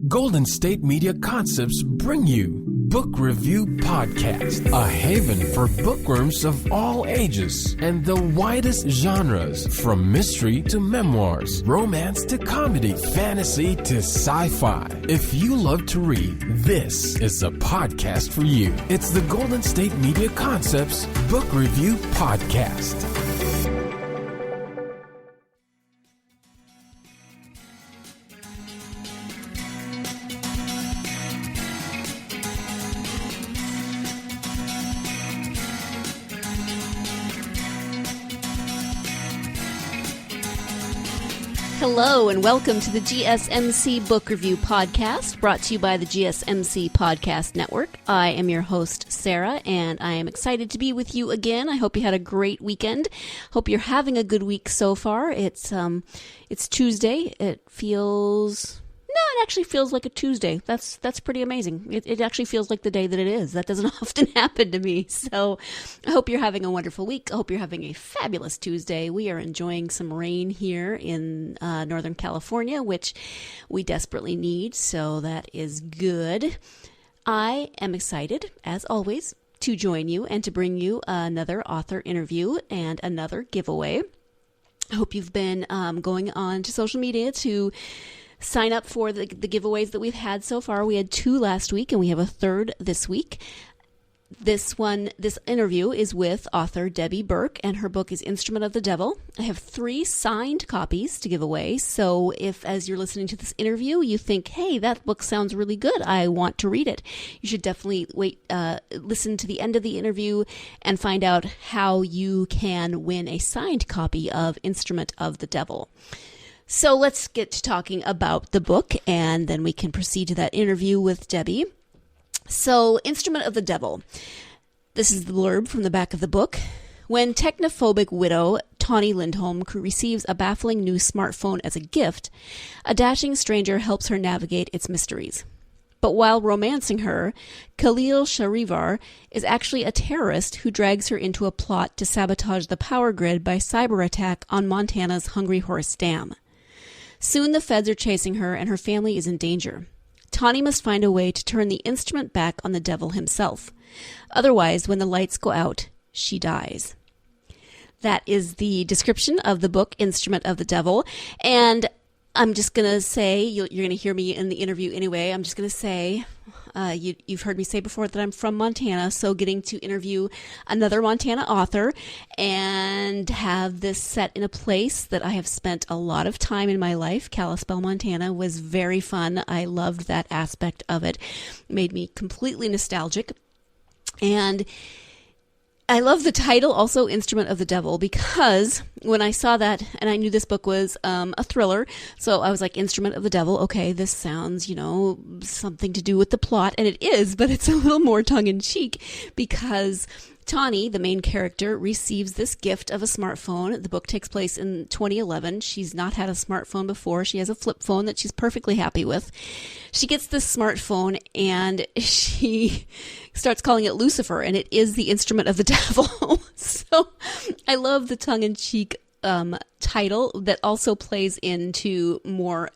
Golden State Media Concepts bring you Book Review Podcast, a haven for bookworms of all ages and the widest genres, from mystery to memoirs, romance to comedy, fantasy to sci-fi. If you love to read, this is a podcast for you. It's the Golden State Media Concepts Book Review Podcast. Hello and welcome to the GSMC Book Review Podcast, brought to you by the GSMC Podcast Network. I am your host, Sarah, and I am excited to be with you again. I hope you had a great weekend. Hope you're having a good week so far. It's Tuesday. It actually feels like a Tuesday. That's pretty amazing. It actually feels like the day that it is. That doesn't often happen to me. So I hope you're having a wonderful week. I hope you're having a fabulous Tuesday. We are enjoying some rain here in Northern California, which we desperately need. So that is good. I am excited, as always, to join you and to bring you another author interview and another giveaway. I hope you've been going on to social media to sign up for the giveaways that we've had so far. We had 2 last week, and we have a 3rd this week. This interview is with author Debbie Burke, and her book is Instrument of the Devil. I have 3 signed copies to give away, so if, as you're listening to this interview, you think, hey, that book sounds really good, I want to read it, you should definitely listen to the end of the interview and find out how you can win a signed copy of Instrument of the Devil. So let's get to talking about the book, and then we can proceed to that interview with Debbie. So, Instrument of the Devil. This is the blurb from the back of the book. When technophobic widow Tawny Lindholm receives a baffling new smartphone as a gift, a dashing stranger helps her navigate its mysteries. But while romancing her, Khalil Sharivar is actually a terrorist who drags her into a plot to sabotage the power grid by cyber attack on Montana's Hungry Horse Dam. Soon the feds are chasing her, and her family is in danger. Tawny must find a way to turn the instrument back on the devil himself. Otherwise, when the lights go out, she dies. That is the description of the book, Instrument of the Devil. And I'm just going to say, you're going to hear me in the interview anyway, I'm just going to say, you've heard me say before that I'm from Montana, so getting to interview another Montana author and have this set in a place that I have spent a lot of time in my life, Kalispell, Montana, was very fun. I loved that aspect of it. It made me completely nostalgic. And I love the title also, Instrument of the Devil, because when I saw that, and I knew this book was a thriller, so I was like, Instrument of the Devil, okay, this sounds, something to do with the plot, and it is, but it's a little more tongue-in-cheek, because Tawny, the main character, receives this gift of a smartphone. The book takes place in 2011. She's not had a smartphone before. She has a flip phone that she's perfectly happy with. She gets this smartphone and she starts calling it Lucifer, and it is the Instrument of the Devil. So I love the tongue-in-cheek title that also plays into more,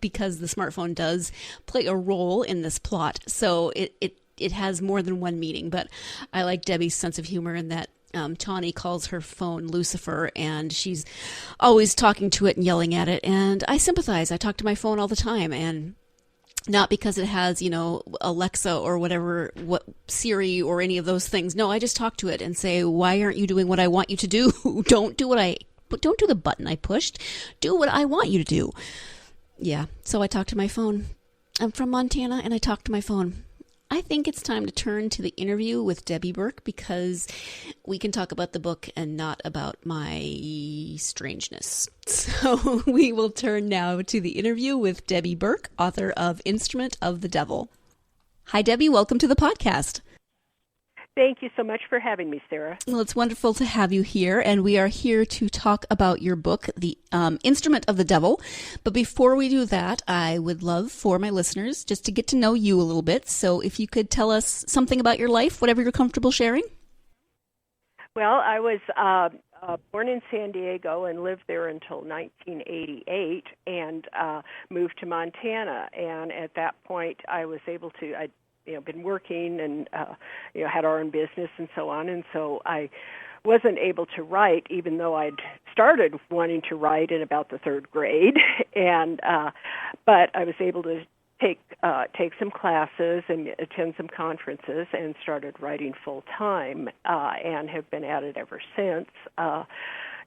because the smartphone does play a role in this plot. So it has more than one meaning, but I like Debbie's sense of humor in that Tawny calls her phone Lucifer, and she's always talking to it and yelling at it, and I sympathize. I talk to my phone all the time, and not because it has, Alexa or what Siri or any of those things. No, I just talk to it and say, why aren't you doing what I want you to do? Don't do the button I pushed. Do what I want you to do. Yeah, so I talk to my phone. I'm from Montana, and I talk to my phone. I think it's time to turn to the interview with Debbie Burke, because we can talk about the book and not about my strangeness. So we will turn now to the interview with Debbie Burke, author of Instrument of the Devil. Hi, Debbie. Welcome to the podcast. Thank you so much for having me, Sarah. Well, it's wonderful to have you here, and we are here to talk about your book, The Instrument of the Devil. But before we do that, I would love for my listeners just to get to know you a little bit. So if you could tell us something about your life, whatever you're comfortable sharing. Well, I was born in San Diego and lived there until 1988, and moved to Montana. And at that point, I was able to. I'd been working and had our own business and so on, and so I wasn't able to write, even though I'd started wanting to write in about the third grade. And but I was able to take some classes and attend some conferences and started writing full time, and have been at it ever since.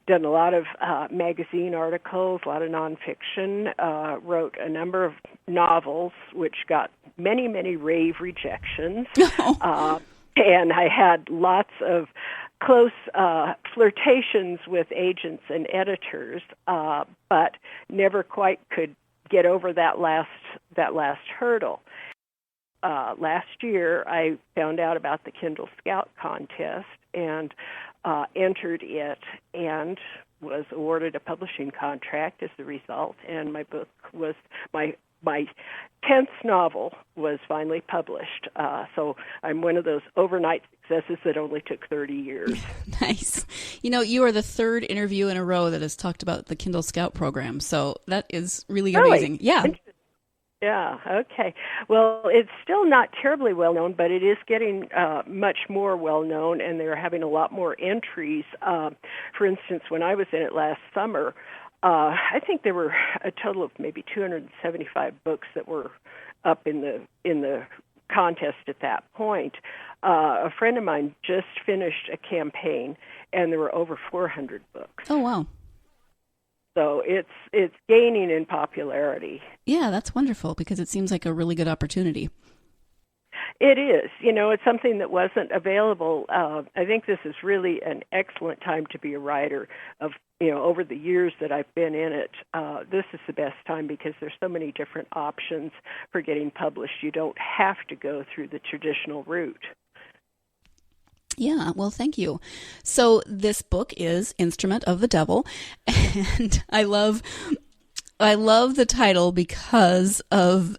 Done a lot of magazine articles, a lot of nonfiction, wrote a number of novels, which got many, many rave rejections. And I had lots of close flirtations with agents and editors, but never quite could get over that last hurdle. Last year, I found out about the Kindle Scout contest and entered it and was awarded a publishing contract as the result. And my book was my 10th novel was finally published. So I'm one of those overnight successes that only took 30 years. Nice. You are the third interview in a row that has talked about the Kindle Scout program. So that is really amazing. Yeah. Yeah, okay. Well, it's still not terribly well known, but it is getting much more well known, and they're having a lot more entries. For instance, when I was in it last summer, I think there were a total of maybe 275 books that were up in the contest at that point. A friend of mine just finished a campaign, and there were over 400 books. Oh, wow. So it's gaining in popularity. Yeah, that's wonderful because it seems like a really good opportunity. It is. It's something that wasn't available. I think this is really an excellent time to be a writer. Over the years that I've been in it, this is the best time because there's so many different options for getting published. You don't have to go through the traditional route. Yeah, well, thank you. So this book is Instrument of the Devil, and I love the title because of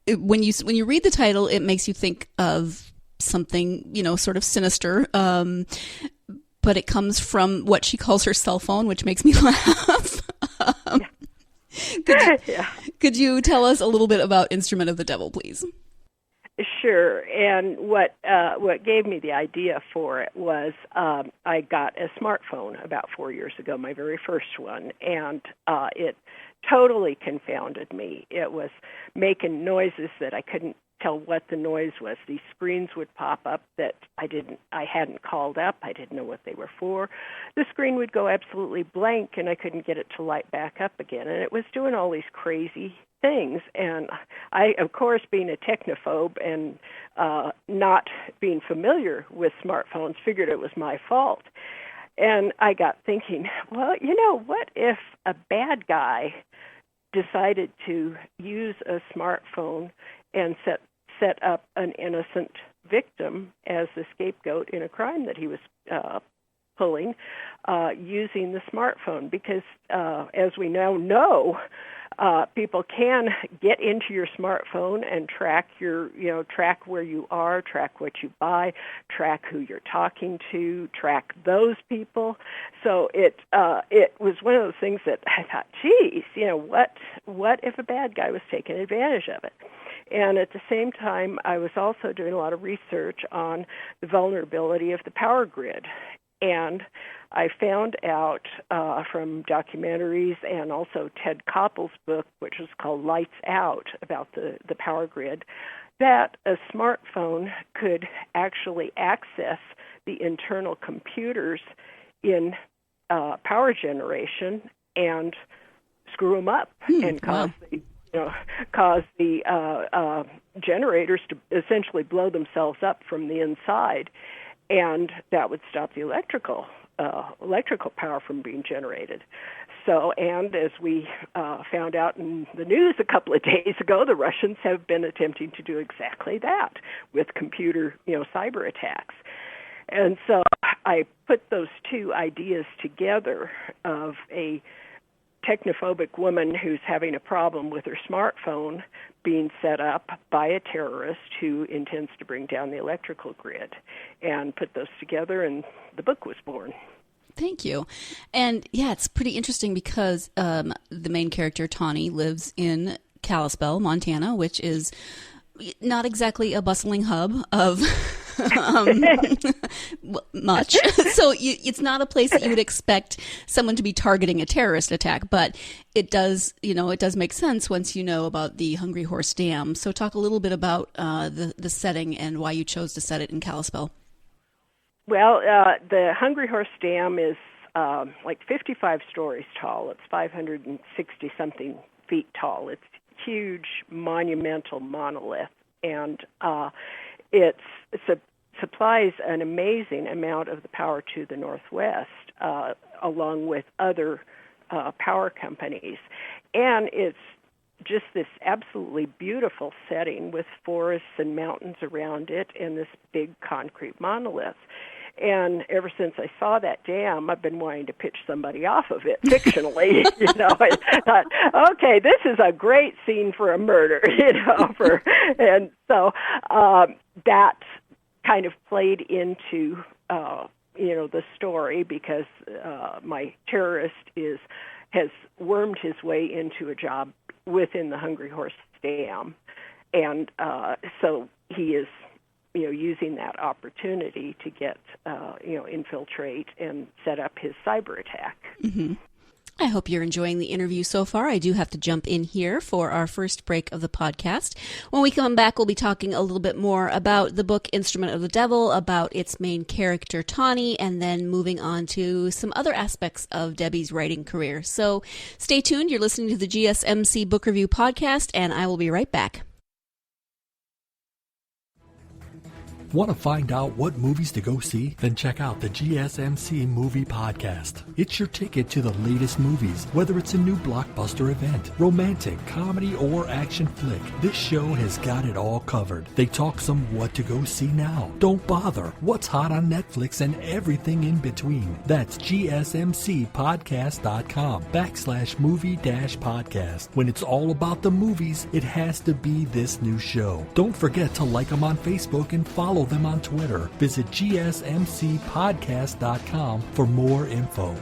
when you read the title, it makes you think of something, sort of sinister, but it comes from what she calls her cell phone, which makes me laugh. Could you tell us a little bit about Instrument of the Devil, please? Sure, and what gave me the idea for it was I got a smartphone about 4 years ago, my very first one, and it totally confounded me. It was making noises that I couldn't tell what the noise was. These screens would pop up that I hadn't called up. I didn't know what they were for. The screen would go absolutely blank, and I couldn't get it to light back up again. And it was doing all these crazy things. And I, of course, being a technophobe and not being familiar with smartphones, figured it was my fault. And I got thinking, well, what if a bad guy decided to use a smartphone and set up an innocent victim as the scapegoat in a crime that he was pulling using the smartphone? Because as we now know, people can get into your smartphone and track track where you are, track what you buy, track who you're talking to, track those people. So it was one of those things that I thought, geez, what if a bad guy was taking advantage of it? And at the same time, I was also doing a lot of research on the vulnerability of the power grid. And I found out from documentaries and also Ted Koppel's book, which was called Lights Out, about the power grid, that a smartphone could actually access the internal computers in power generation and screw them up and cause the generators to essentially blow themselves up from the inside, and that would stop the electrical power from being generated. So, and as we found out in the news a couple of days ago, the Russians have been attempting to do exactly that with computer, cyber attacks. And so I put those two ideas together of a technophobic woman who's having a problem with her smartphone being set up by a terrorist who intends to bring down the electrical grid, and put those together, and the book was born. Thank you. And yeah, it's pretty interesting because the main character, Tawny, lives in Kalispell, Montana, which is not exactly a bustling hub of much. So it's not a place that you would expect someone to be targeting a terrorist attack, but it does make sense once you know about the Hungry Horse Dam. So talk a little bit about the setting and why you chose to set it in Kalispell. Well, the Hungry Horse Dam is like 55 stories tall. It's 560-something feet tall. It's huge, monumental monolith, and it supplies an amazing amount of the power to the Northwest, along with other power companies. And it's just this absolutely beautiful setting with forests and mountains around it and this big concrete monolith. And ever since I saw that dam, I've been wanting to pitch somebody off of it fictionally. I thought, okay, this is a great scene for a murder. And so that kind of played into the story because my terrorist has wormed his way into a job within the Hungry Horse Dam, and so he is using that opportunity to get, infiltrate and set up his cyber attack. Mm-hmm. I hope you're enjoying the interview so far. I do have to jump in here for our first break of the podcast. When we come back, we'll be talking a little bit more about the book Instrument of the Devil, about its main character, Tawny, and then moving on to some other aspects of Debbie's writing career. So stay tuned. You're listening to the GSMC Book Review Podcast, and I will be right back. Want to find out what movies to go see? Then check out the GSMC Movie Podcast. It's your ticket to the latest movies, whether it's a new blockbuster event, romantic, comedy, or action flick. This show has got it all covered. They talk some what to go see now. Don't bother. What's hot on Netflix and everything in between. That's GSMCpodcast.com/movie-podcast. When it's all about the movies, it has to be this new show. Don't forget to like them on Facebook and follow them on Twitter. Visit GSMCpodcast.com for more info.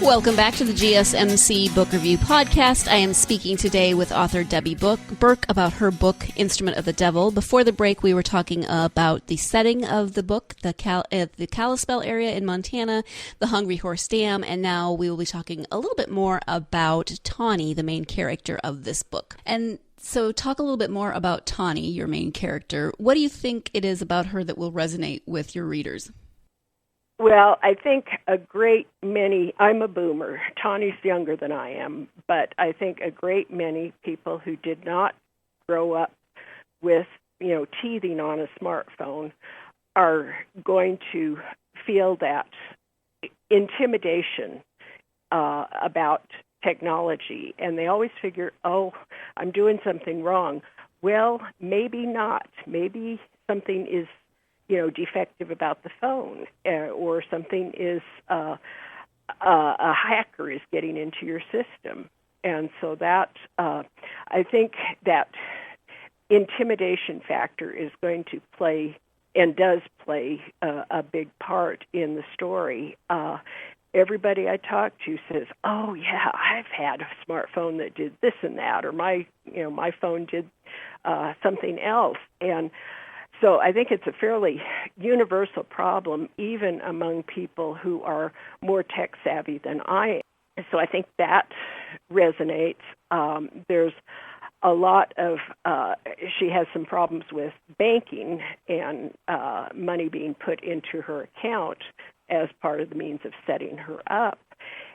Welcome back to the GSMC Book Review Podcast. I am speaking today with author Debbie Burke about her book, Instrument of the Devil. Before the break, we were talking about the setting of the book, the Kalispell area in Montana, the Hungry Horse Dam, and now we will be talking a little bit more about Tawny, the main character of this book. And so talk a little bit more about Tawny, your main character. What do you think it is about her that will resonate with your readers? Well, I think a great many, I'm a boomer, Tawny's younger than I am, but I think a great many people who did not grow up with, teething on a smartphone are going to feel that intimidation about technology, and they always figure, oh, I'm doing something wrong. Well, maybe not. Maybe something is defective about the phone, or something is a hacker is getting into your system. And so that I think that intimidation factor is going to play and does play a big part in the story. Everybody I talk to says, "Oh yeah, I've had a smartphone that did this and that, or my phone did something else." And so I think it's a fairly universal problem, even among people who are more tech savvy than I am. So I think that resonates. There's a lot of, she has some problems with banking and money being put into her account as part of the means of setting her up.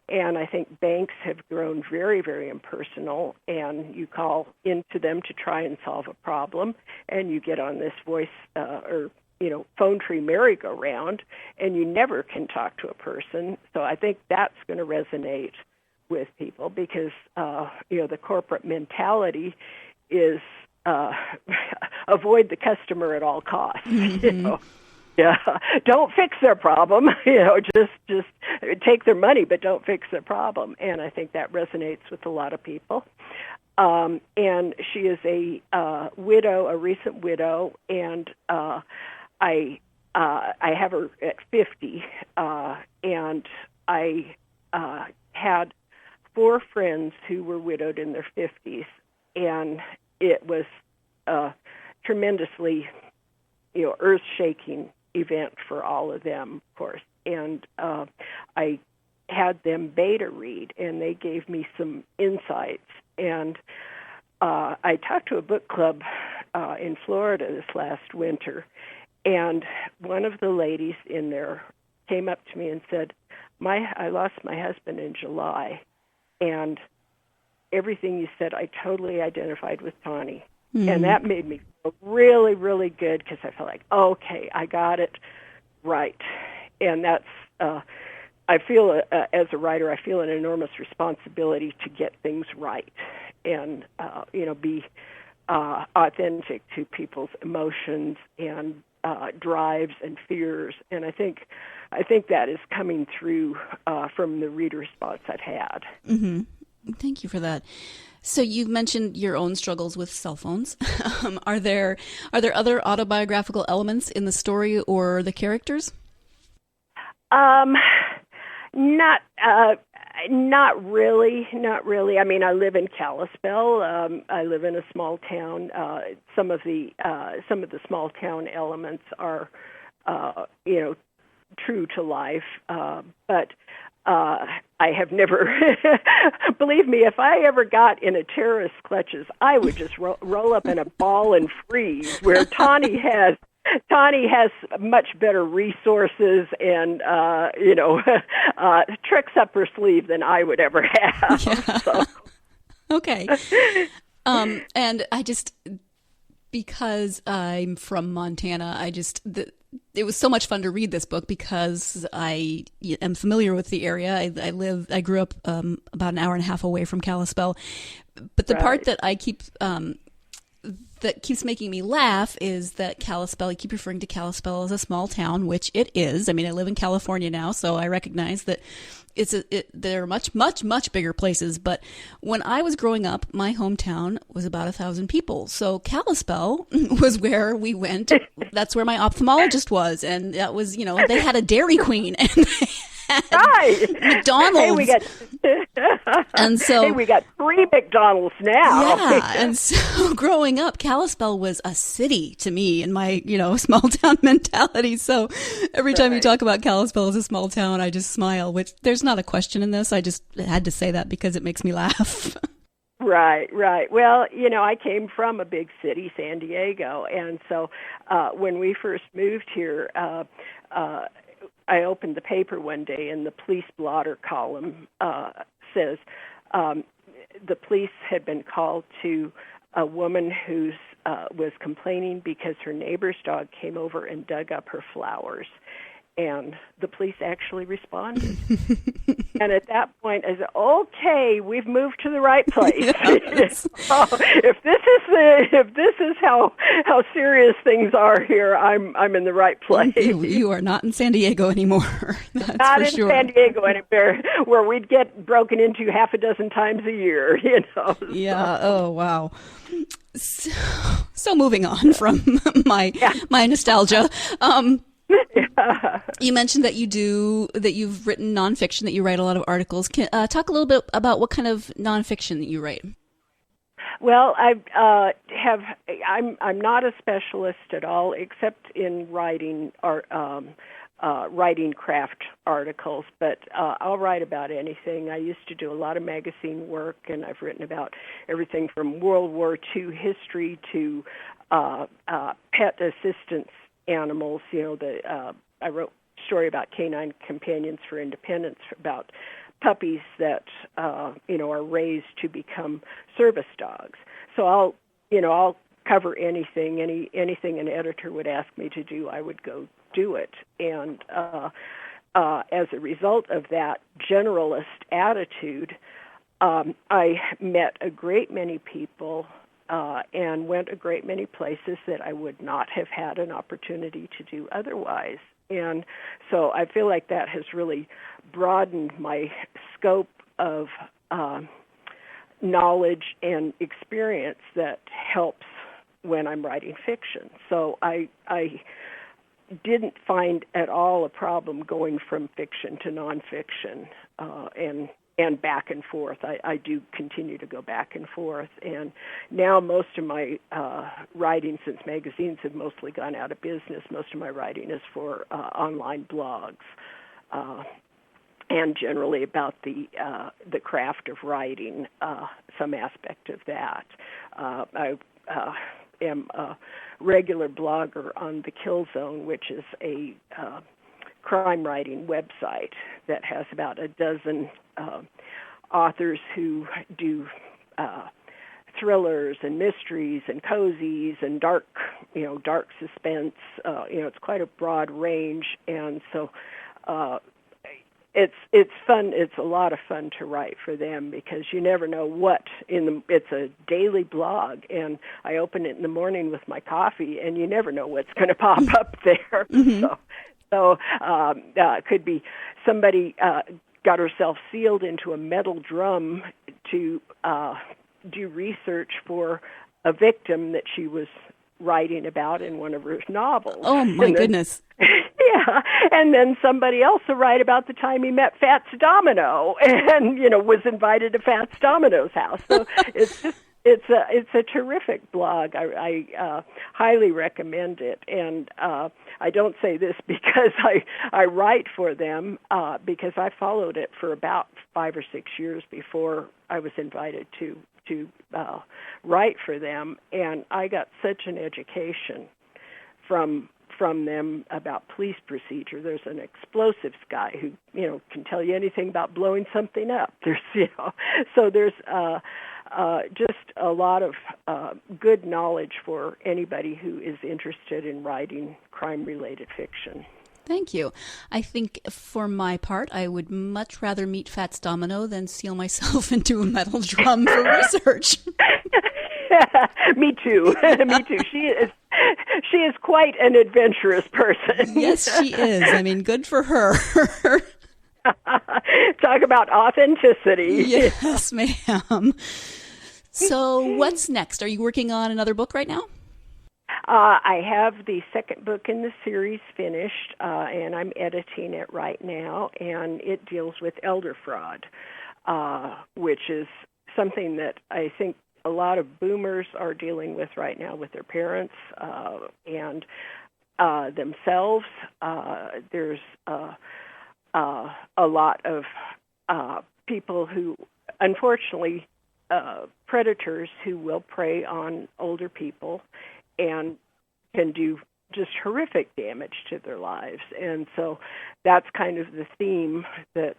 And I think banks have grown very, very impersonal, and you call into them to try and solve a problem, and you get on this voice phone tree merry-go-round, and you never can talk to a person. So I think that's going to resonate with people because, the corporate mentality is avoid the customer at all costs, Yeah, don't fix their problem, just take their money, but don't fix their problem. And I think that resonates with a lot of people. And she is a widow, a recent widow, and I have her at 50, and I had 4 friends who were widowed in their 50s, and it was a tremendously, earth-shaking event for all of them, of course. And I had them beta read, and they gave me some insights. And I talked to a book club in Florida this last winter, and one of the ladies in there came up to me and said, I lost my husband in July, and everything you said, I totally identified with Tawny. And that made me feel really, really good because I felt like, okay, I got it right. And that's, I feel, as a writer, I feel an enormous responsibility to get things right and, be authentic to people's emotions and drives and fears. And I think that is coming through from the reader response I've had. Mm-hmm. Thank you for that. So you've mentioned your own struggles with cell phones. Are there other autobiographical elements in the story or the characters? Not really. I mean, I live in Kalispell. I live in a small town. Some of the small town elements are, true to life. But I have never, believe me, if I ever got in a terrorist's clutches, I would just roll up in a ball and freeze, where Tawny has much better resources and, tricks up her sleeve than I would ever have. Yeah. So. Okay. And because I'm from Montana, it was so much fun to read this book because I am familiar with the area. I grew up about an hour and a half away from Kalispell. But the part that that keeps making me laugh is that Kalispell, you keep referring to Kalispell as a small town, which it is. I mean, I live in California now, so I recognize that there are much, much, much bigger places. But when I was growing up, my hometown was about 1,000 people. So Kalispell was where we went. That's where my ophthalmologist was. And that was, they had a Dairy Queen and they had McDonald's. Hey, we got and so we got 3 McDonald's now. Yeah, and so growing up, Kalispell was a city to me in my, small town mentality. So every time you talk about Kalispell as a small town, I just smile, which there's not a question in this. I just had to say that because it makes me laugh. Right. Well, I came from a big city, San Diego, and so when we first moved here, I opened the paper one day, and the police blotter column says the police had been called to a woman who was complaining because her neighbor's dog came over and dug up her flowers. And the police actually responded. And at that point, I said, "Okay, we've moved to the right place. Yes. If this is how serious things are here, I'm in the right place." You are not in San Diego anymore. That's not for in sure. San Diego anywhere, where we'd get broken into half a dozen times a year. Yeah. Oh wow. So moving on from my nostalgia. You mentioned that you've written nonfiction, that you write a lot of articles. Can talk a little bit about what kind of nonfiction that you write? Well, I'm not a specialist at all, except in writing writing craft articles, but I'll write about anything. I used to do a lot of magazine work, and I've written about everything from World War II history to pet assistance animals. I wrote a story about Canine Companions for Independence, about puppies that are raised to become service dogs. So I'll cover anything an editor would ask me to do. I would go do it. And as a result of that generalist attitude, I met a great many people and went a great many places that I would not have had an opportunity to do otherwise. And so I feel like that has really broadened my scope of knowledge and experience that helps when I'm writing fiction. So I didn't find at all a problem going from fiction to nonfiction and back and forth. I do continue to go back and forth. And now most of my writing, since magazines have mostly gone out of business, most of my writing is for online blogs and generally about the craft of writing, some aspect of that. I am a regular blogger on the Kill Zone, which is a crime writing website that has about a dozen authors who do thrillers and mysteries and cozies and dark suspense. It's quite a broad range, and so it's fun. It's a lot of fun to write for them because you never know what it's a daily blog, and I open it in the morning with my coffee, and you never know what's going to pop up there. Mm-hmm. So it could be somebody got herself sealed into a metal drum to do research for a victim that she was writing about in one of her novels. Oh, my goodness. Yeah, and then somebody else will write about the time he met Fats Domino and, was invited to Fats Domino's house. So it's a terrific blog. I highly recommend it. And I don't say this because I write for them, because I followed it for about 5 or 6 years before I was invited to write for them. And I got such an education from them about police procedure. There's an explosives guy who, can tell you anything about blowing something up. So there's just a lot of good knowledge for anybody who is interested in writing crime-related fiction. Thank you. I think for my part, I would much rather meet Fats Domino than seal myself into a metal drum for research. Me too. Me too. She is quite an adventurous person. Yes, she is. I mean, good for her. Talk about authenticity. Yes, ma'am. So what's next? Are you working on another book right now? I have the second book in the series finished, and I'm editing it right now, and it deals with elder fraud, which is something that I think a lot of boomers are dealing with right now with their parents and themselves. There's a lot of people who, unfortunately, predators who will prey on older people and can do just horrific damage to their lives. And so that's kind of the theme that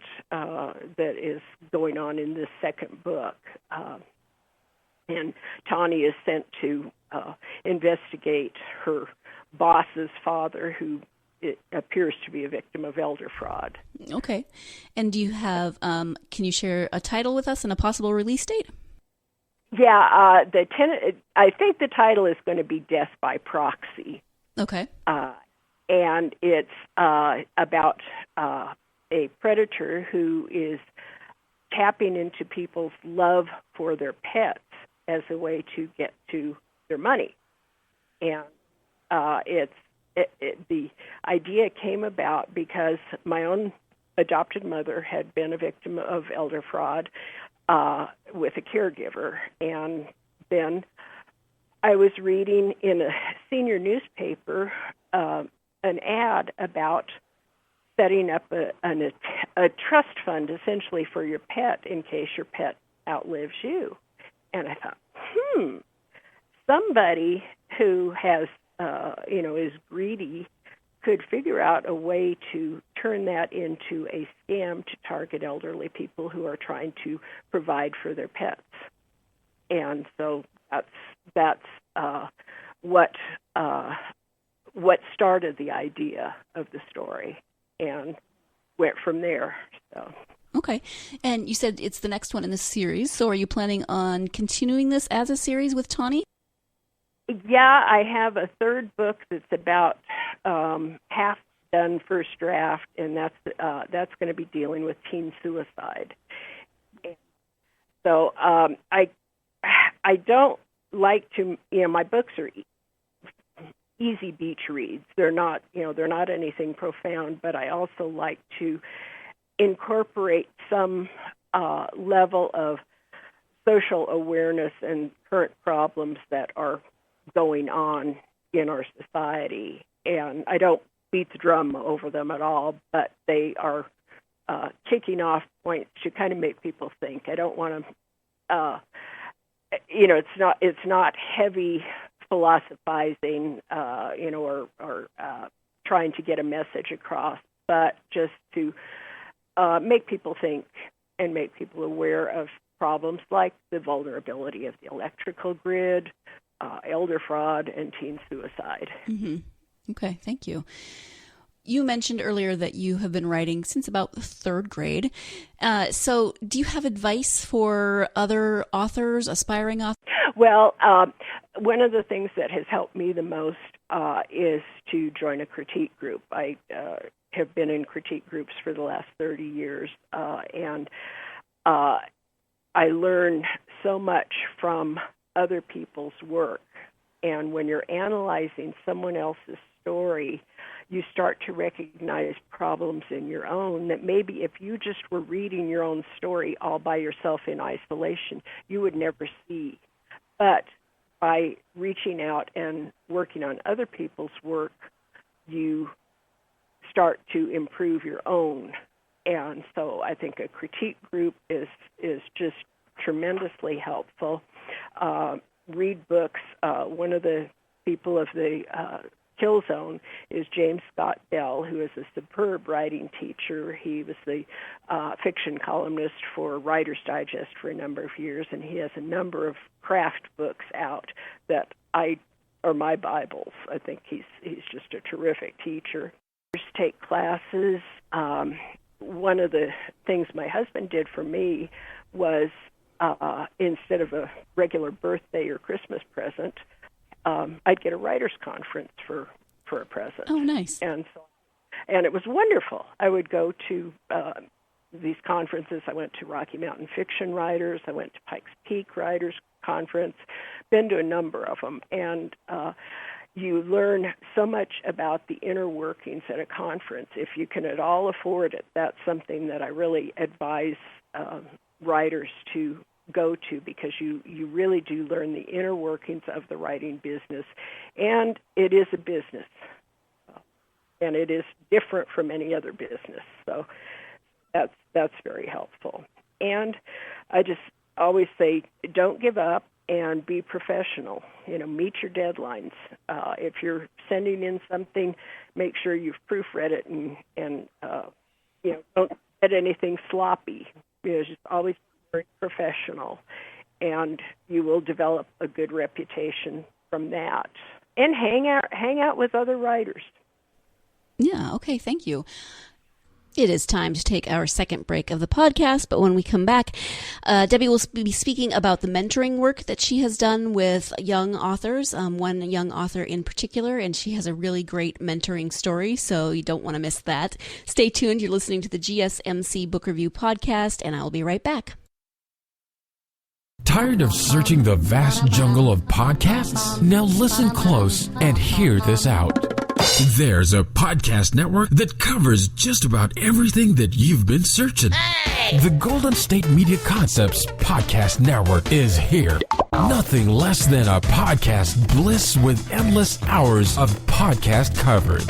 is going on in this second book. And Tawny is sent to investigate her boss's father, who it appears to be a victim of elder fraud. Okay. And do you have, can you share a title with us and a possible release date? Yeah, I think the title is going to be Death by Proxy. Okay. And it's about a predator who is tapping into people's love for their pets as a way to get to their money. And the idea came about because my own adopted mother had been a victim of elder fraud with a caregiver. And then I was reading in a senior newspaper an ad about setting up a trust fund essentially for your pet in case your pet outlives you. And I thought, somebody who has, is greedy could figure out a way to turn that into a scam to target elderly people who are trying to provide for their pets. And so that's what started the idea of the story, and went from there. So. Okay. And you said it's the next one in the series. So are you planning on continuing this as a series with Tawny? Yeah, I have a third book that's about half done first draft, and that's going to be dealing with teen suicide. So I don't like to, my books are easy beach reads. They're not anything profound, but I also like to incorporate some level of social awareness and current problems that are going on in our society. And I don't beat the drum over them at all, but they are kicking off points to kind of make people think. I don't want to, it's not heavy philosophizing, or trying to get a message across, but just to make people think and make people aware of problems like the vulnerability of the electrical grid, elder fraud, and teen suicide. Mm-hmm. Okay, thank you. You mentioned earlier that you have been writing since about third grade. So do you have advice for other authors, aspiring authors? Well, one of the things that has helped me the most is to join a critique group. I have been in critique groups for the last 30 years, and I learn so much from other people's work. And when you're analyzing someone else's story, you start to recognize problems in your own that maybe if you just were reading your own story all by yourself in isolation, you would never see. But by reaching out and working on other people's work, you start to improve your own. And so I think a critique group is just tremendously helpful. Read books. One of the people of the Kill Zone is James Scott Bell, who is a superb writing teacher. He was the fiction columnist for Writer's Digest for a number of years, and he has a number of craft books out that are my Bibles. I think he's just a terrific teacher. Take classes. One of the things my husband did for me was instead of a regular birthday or Christmas present, I'd get a writers' conference for a present. Oh, nice. And it was wonderful. I would go to these conferences. I went to Rocky Mountain Fiction Writers. I went to Pikes Peak Writers Conference. Been to a number of them. And you learn so much about the inner workings at a conference. If you can at all afford it, that's something that I really advise writers to go to, because you really do learn the inner workings of the writing business, and it is a business, and it is different from any other business. So that's very helpful. And I just always say, don't give up and be professional. Meet your deadlines. If you're sending in something, make sure you've proofread it and don't get anything sloppy. Just always very professional, and you will develop a good reputation from that. And hang out with other writers. Yeah, okay, thank you. It is time to take our second break of the podcast, but when we come back, Debbie will be speaking about the mentoring work that she has done with young authors, one young author in particular, and she has a really great mentoring story, so you don't want to miss that. Stay tuned. You're listening to the GSMC Book Review Podcast, and I will be right back. Tired of searching the vast jungle of podcasts? Now listen close and hear this out. There's a podcast network that covers just about everything that you've been searching. Hey! The Golden State Media Concepts Podcast Network is here. Nothing less than a podcast bliss with endless hours of podcast coverage.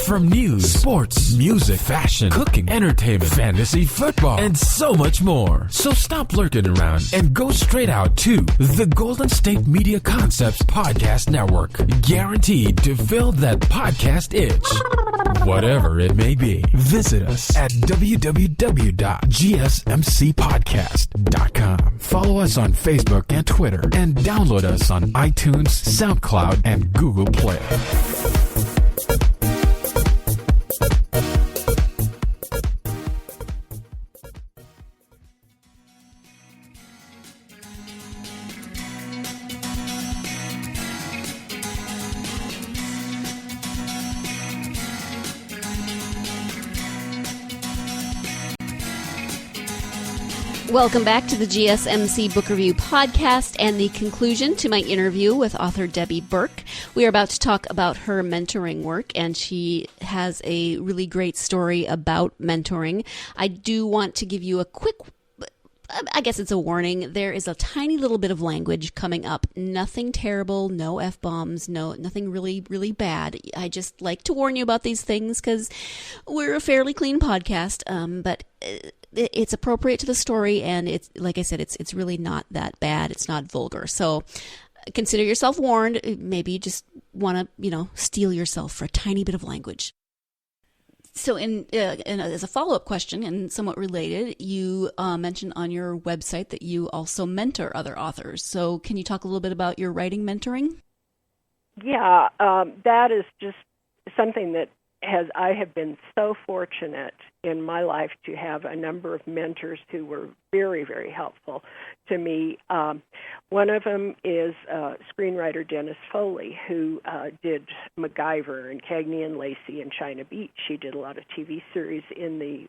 From news, sports, music, fashion, cooking, entertainment, fantasy, football, and so much more. So stop lurking around and go straight out to the Golden State Media Concepts Podcast Network. Guaranteed to fill that podcast itch. Whatever it may be. Visit us at www.gsmcpodcast.com. Follow us on Facebook and Twitter, and download us on iTunes, SoundCloud, and Google Play. Welcome back to the GSMC Book Review Podcast and the conclusion to my interview with author Debbie Burke. We are about to talk about her mentoring work, and she has a really great story about mentoring. I do want to give you a quick, I guess it's a warning. There is a tiny little bit of language coming up. Nothing terrible, no F-bombs, nothing really, really bad. I just like to warn you about these things because we're a fairly clean podcast, but it's appropriate to the story, and it's, like I said, it's really not that bad. It's not vulgar. So consider yourself warned. Maybe you just want to, steel yourself for a tiny bit of language. So as a follow-up question, and somewhat related, you mentioned on your website that you also mentor other authors. So can you talk a little bit about your writing mentoring? Yeah, that is just something that I have been so fortunate in my life to have a number of mentors who were very, very helpful to me. One of them is screenwriter Dennis Foley, who did MacGyver and Cagney and Lacey and China Beach. He did a lot of TV series in the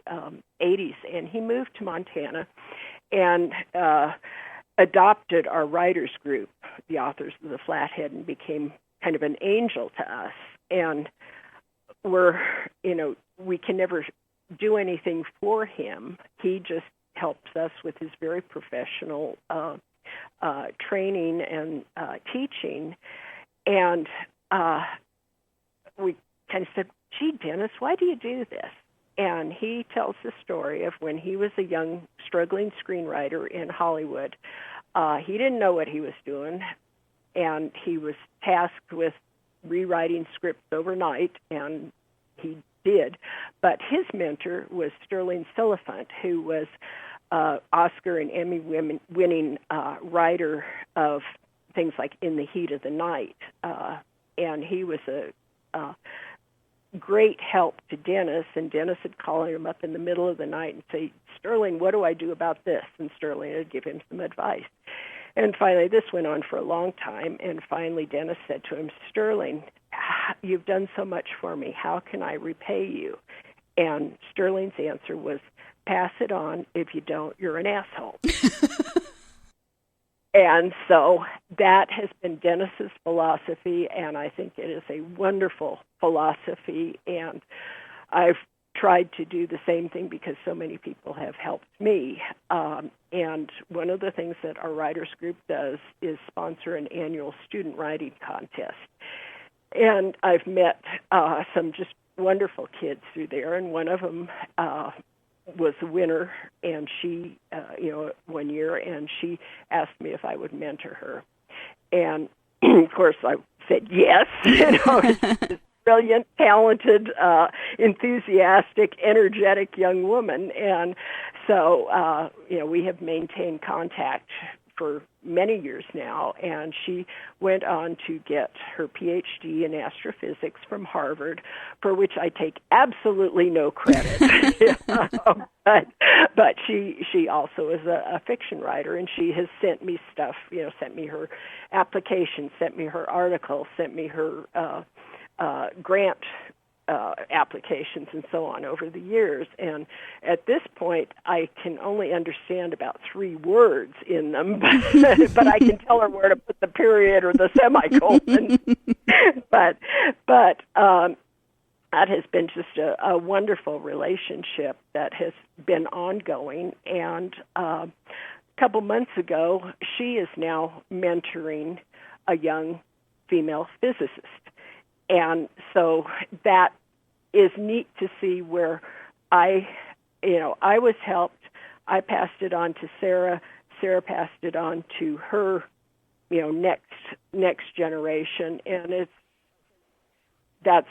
80s, and he moved to Montana and adopted our writers group, the authors of The Flathead, and became kind of an angel to us. And we can never do anything for him. He just helps us with his very professional training and teaching. And we kind of said, gee, Dennis, why do you do this? And he tells the story of when he was a young, struggling screenwriter in Hollywood. He didn't know what he was doing, and he was tasked with rewriting scripts overnight, and he did. But his mentor was Sterling Silliphant, who was Oscar and Emmy-winning writer of things like In the Heat of the Night. And he was a great help to Dennis, and Dennis would call him up in the middle of the night and say, Sterling, what do I do about this? And Sterling would give him some advice. And finally, this went on for a long time, and finally Dennis said to him, Sterling, you've done so much for me. How can I repay you? And Sterling's answer was, pass it on. If you don't, you're an asshole. And so that has been Dennis's philosophy, and I think it is a wonderful philosophy, and I've tried to do the same thing because so many people have helped me. And one of the things that our writers group does is sponsor an annual student writing contest. And I've met some just wonderful kids through there, and one of them was a winner, and she, one year, and she asked me if I would mentor her. And, of course, I said yes. She's brilliant, talented, enthusiastic, energetic young woman. And so, we have maintained contact for many years now, and she went on to get her PhD in astrophysics from Harvard, for which I take absolutely no credit. But she also is a fiction writer, and she has sent me stuff, sent me her application, sent me her article, sent me her grant applications and so on over the years. And at this point, I can only understand about 3 words in them, but I can tell her where to put the period or the semicolon. but that has been just a wonderful relationship that has been ongoing. And a couple months ago, she is now mentoring a young female physicist. And so that is neat to see where I was helped. I passed it on to Sarah. Sarah passed it on to her, next generation, and that's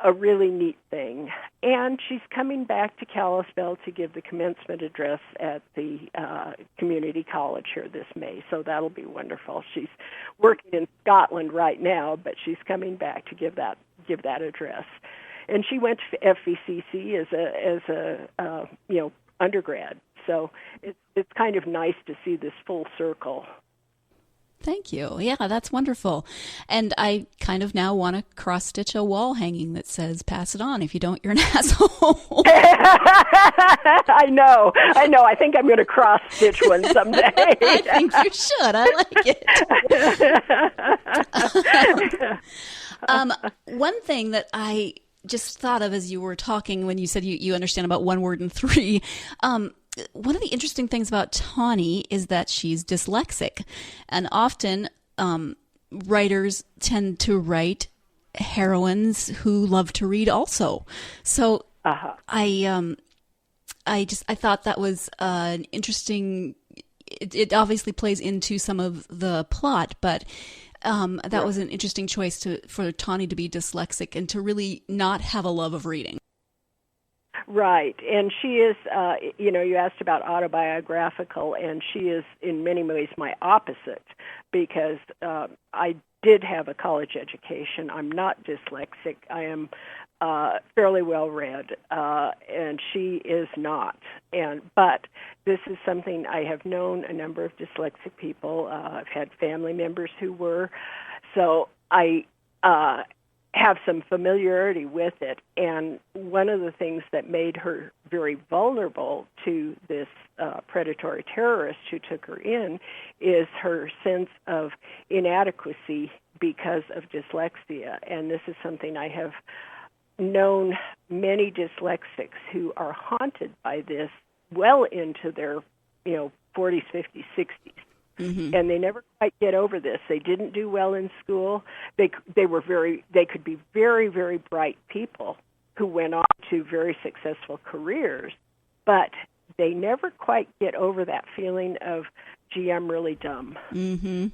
a really neat thing. And she's coming back to Kalispell to give the commencement address at the community college here this May, so that'll be wonderful. She's working in Scotland right now, but she's coming back to give that address. And she went to FVCC as a undergrad, so it's kind of nice to see this full circle. Thank you. Yeah, that's wonderful. And I kind of now want to cross-stitch a wall hanging that says, pass it on. If you don't, you're an asshole. I know. I think I'm going to cross-stitch one someday. I think you should. I like it. One thing that I just thought of as you were talking when you said you understand about one word and three, one of the interesting things about Tawny is that she's dyslexic. And often writers tend to write heroines who love to read also. So I thought that was an interesting, it obviously plays into some of the plot, but that was an interesting choice for Tawny to be dyslexic and to really not have a love of reading. Right, and she is, you asked about autobiographical, and she is in many ways my opposite, because I did have a college education. I'm not dyslexic. I am fairly well read, and she is not. But this is something I have known a number of dyslexic people. I've had family members who were, so I have some familiarity with it. And one of the things that made her very vulnerable to this predatory terrorist who took her in is her sense of inadequacy because of dyslexia. And this is something I have known many dyslexics who are haunted by this well into their 40s, 50s, 60s. Mm-hmm. And they never quite get over this. They didn't do well in school. They could be very, very bright people who went on to very successful careers, but they never quite get over that feeling of, gee, I'm really dumb. Mm-hmm.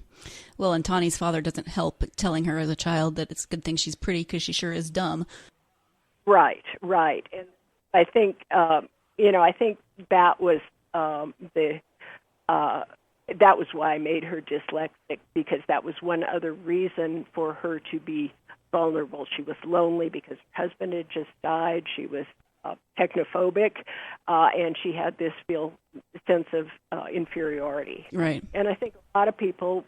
Well, and Tawny's father doesn't help telling her as a child that it's a good thing she's pretty because she sure is dumb. Right. And I think, I think that was that was why I made her dyslexic, because that was one other reason for her to be vulnerable. She was lonely because her husband had just died. She was technophobic, and she had this sense of inferiority. Right. And I think a lot of people,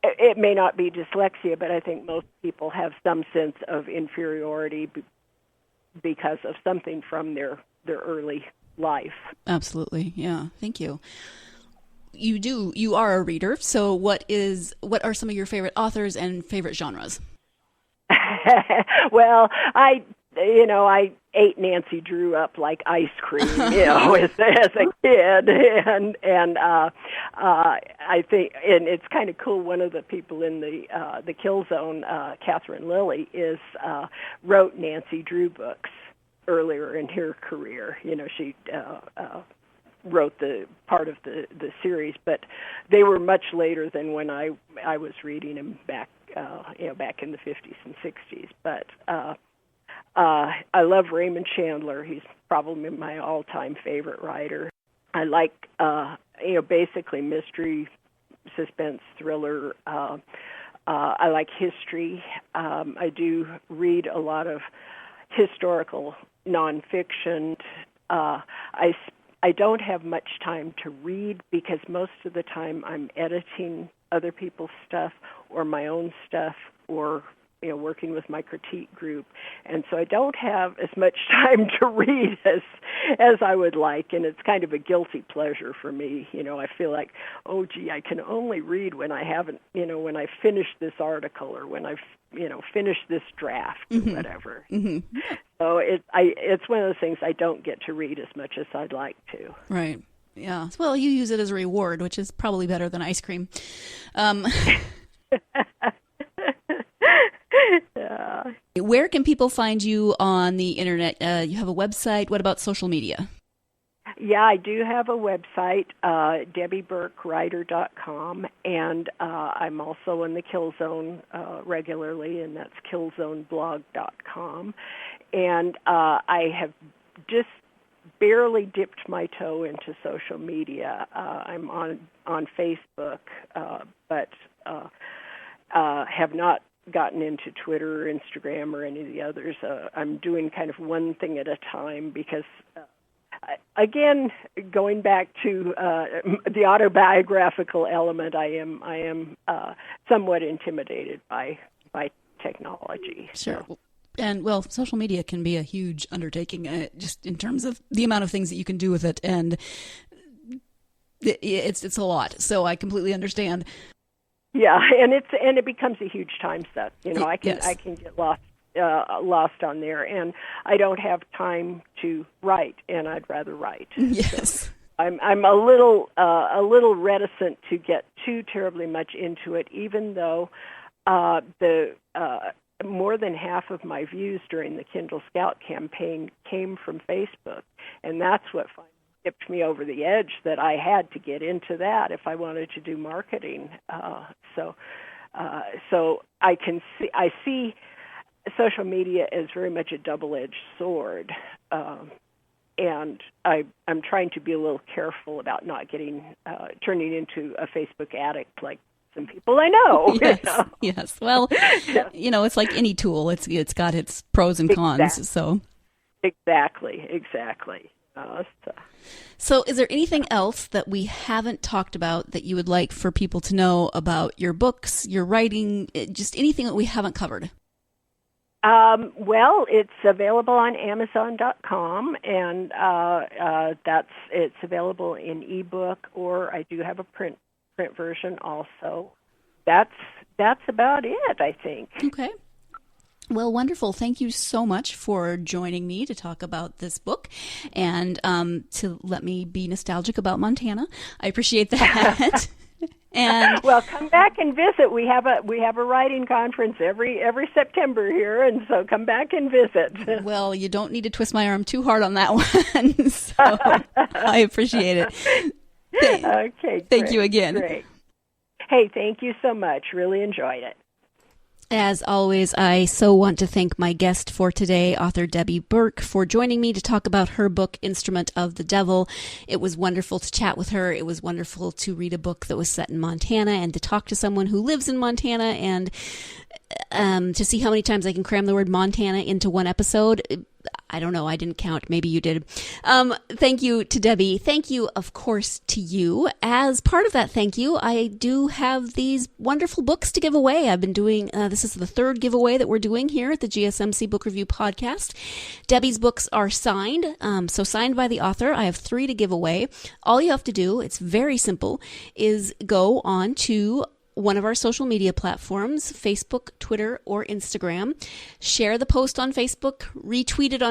it may not be dyslexia, but I think most people have some sense of inferiority because of something from their early life. Absolutely. Yeah. Thank you. You are a reader, so what are some of your favorite authors and favorite genres? Well, I ate Nancy Drew up like ice cream, as a kid, and I think, and it's kind of cool. One of the people in the Kill Zone, Catherine Lilly, wrote Nancy Drew books earlier in her career. She wrote the part of the series, but they were much later than when I was reading them back in the 50s and 60s. But I love Raymond Chandler. He's probably my all-time favorite writer. I like basically mystery, suspense, thriller. I like history. I do read a lot of historical nonfiction. I don't have much time to read because most of the time I'm editing other people's stuff or my own stuff, or working with my critique group, and so I don't have as much time to read as I would like, and it's kind of a guilty pleasure for me. I feel like, oh gee, I can only read when I haven't, when I finished this article or when I've finished this draft or Mm-hmm. whatever. Mm-hmm. So it's one of those things I don't get to read as much as I'd like to. Right. Yeah. Well, you use it as a reward, which is probably better than ice cream. Yeah. Where can people find you on the internet? You have a website. What about social media? Yeah, I do have a website, DebbieBurkeWriter.com, and I'm also in the Kill Zone regularly, and that's KillZoneBlog.com. And I have just barely dipped my toe into social media. I'm on Facebook, but have not gotten into Twitter or Instagram or any of the others. I'm doing kind of one thing at a time because, again, going back to the autobiographical element, I am somewhat intimidated by technology. Sure. So. And, well, social media can be a huge undertaking, just in terms of the amount of things that you can do with it. And it's a lot. So I completely understand. Yeah, and it becomes a huge time suck. I can get lost on there, and I don't have time to write, and I'd rather write. Yes. So I'm a little reticent to get too terribly much into it, even though the more than half of my views during the Kindle Scout campaign came from Facebook, and that's what finally tipped me over the edge that I had to get into that if I wanted to do marketing. So I see social media as very much a double-edged sword, and I'm trying to be a little careful about not turning into a Facebook addict like some people I know. Yes, yes. Well, it's like any tool. It's got its pros and cons. Exactly. So exactly. So is there anything else that we haven't talked about that you would like for people to know about your books, your writing, just anything that we haven't covered? Well, it's available on Amazon.com, and it's available in ebook, or I do have a print version also. That's about it, I think. Okay. Well, wonderful. Thank you so much for joining me to talk about this book and to let me be nostalgic about Montana. I appreciate that. And well, come back and visit. We have a writing conference every September here, and so come back and visit. Well, you don't need to twist my arm too hard on that one. So I appreciate it. Okay. Thank you again. Great. Hey, thank you so much. Really enjoyed it. As always, I so want to thank my guest for today, author Debbie Burke, for joining me to talk about her book, Instrument of the Devil. It was wonderful to chat with her. It was wonderful to read a book that was set in Montana and to talk to someone who lives in Montana and to see how many times I can cram the word Montana into one episode. I don't know. I didn't count. Maybe you did. Thank you to Debbie. Thank you, of course, to you. As part of that thank you, I do have these wonderful books to give away. I've been doing, this is the third giveaway that we're doing here at the GSMC Book Review Podcast. Debbie's books are signed, so signed by the author. I have 3 to give away. All you have to do, it's very simple, is go on to one of our social media platforms, Facebook, Twitter, or Instagram. Share the post on Facebook, retweet it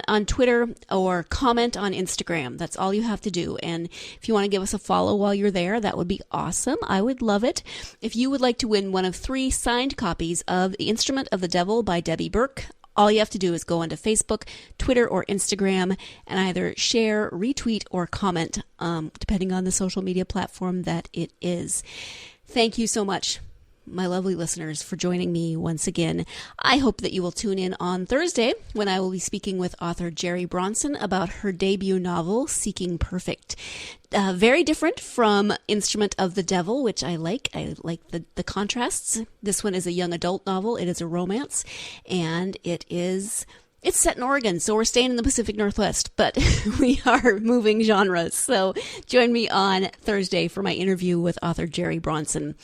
on Twitter, or comment on Instagram. That's all you have to do. And if you want to give us a follow while you're there, that would be awesome. I would love it. If you would like to win one of 3 signed copies of The Instrument of the Devil by Debbie Burke, all you have to do is go onto Facebook, Twitter, or Instagram and either share, retweet, or comment, depending on the social media platform that it is. Thank you so much, my lovely listeners, for joining me once again. I hope that you will tune in on Thursday when I will be speaking with author Jerry Bronson about her debut novel, Seeking Perfect. Very different from Instrument of the Devil, which I like. I like the contrasts. This one is a young adult novel. It is a romance, and it's set in Oregon, so we're staying in the Pacific Northwest, but we are moving genres. So join me on Thursday for my interview with author Jerry Bronson.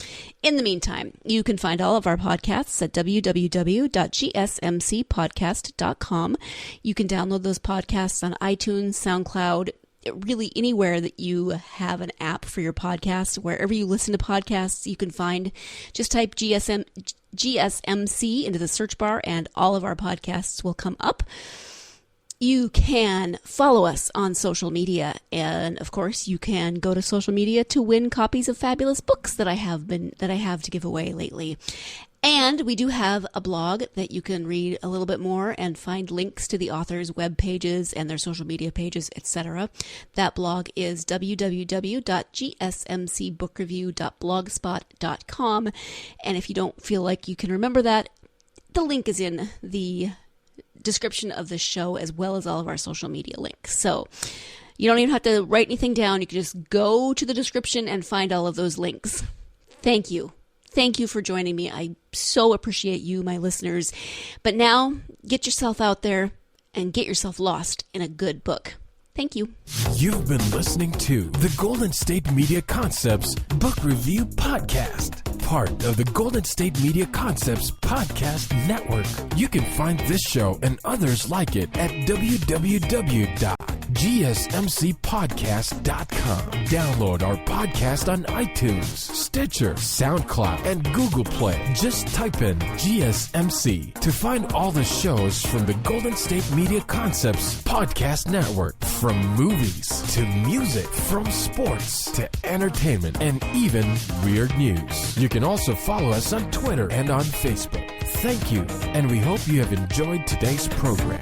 In the meantime, you can find all of our podcasts at www.gsmcpodcast.com. You can download those podcasts on iTunes, SoundCloud, really anywhere that you have an app for your podcast. Wherever you listen to podcasts, you can find, just type GSMC into the search bar and all of our podcasts will come up. You can follow us on social media, and of course you can go to social media to win copies of fabulous books that I have to give away lately. And we do have a blog that you can read a little bit more and find links to the authors' web pages and their social media pages, etc. That blog is www.gsmcbookreview.blogspot.com. And if you don't feel like you can remember that, the link is in the description of the show as well as all of our social media links. So you don't even have to write anything down. You can just go to the description and find all of those links. Thank you. Thank you for joining me. I so appreciate you, my listeners. But now, get yourself out there and get yourself lost in a good book. Thank you. You've been listening to the Golden State Media Concepts Book Review Podcast. part of the Golden State Media Concepts Podcast Network. You can find this show and others like it at www.gsmcpodcast.com. Download our podcast on iTunes, Stitcher, SoundCloud, and Google Play. Just type in GSMC to find all the shows from the Golden State Media Concepts Podcast Network. From movies to music, from sports to entertainment, and even weird news. You can also follow us on Twitter and on Facebook. Thank you, and we hope you have enjoyed today's program.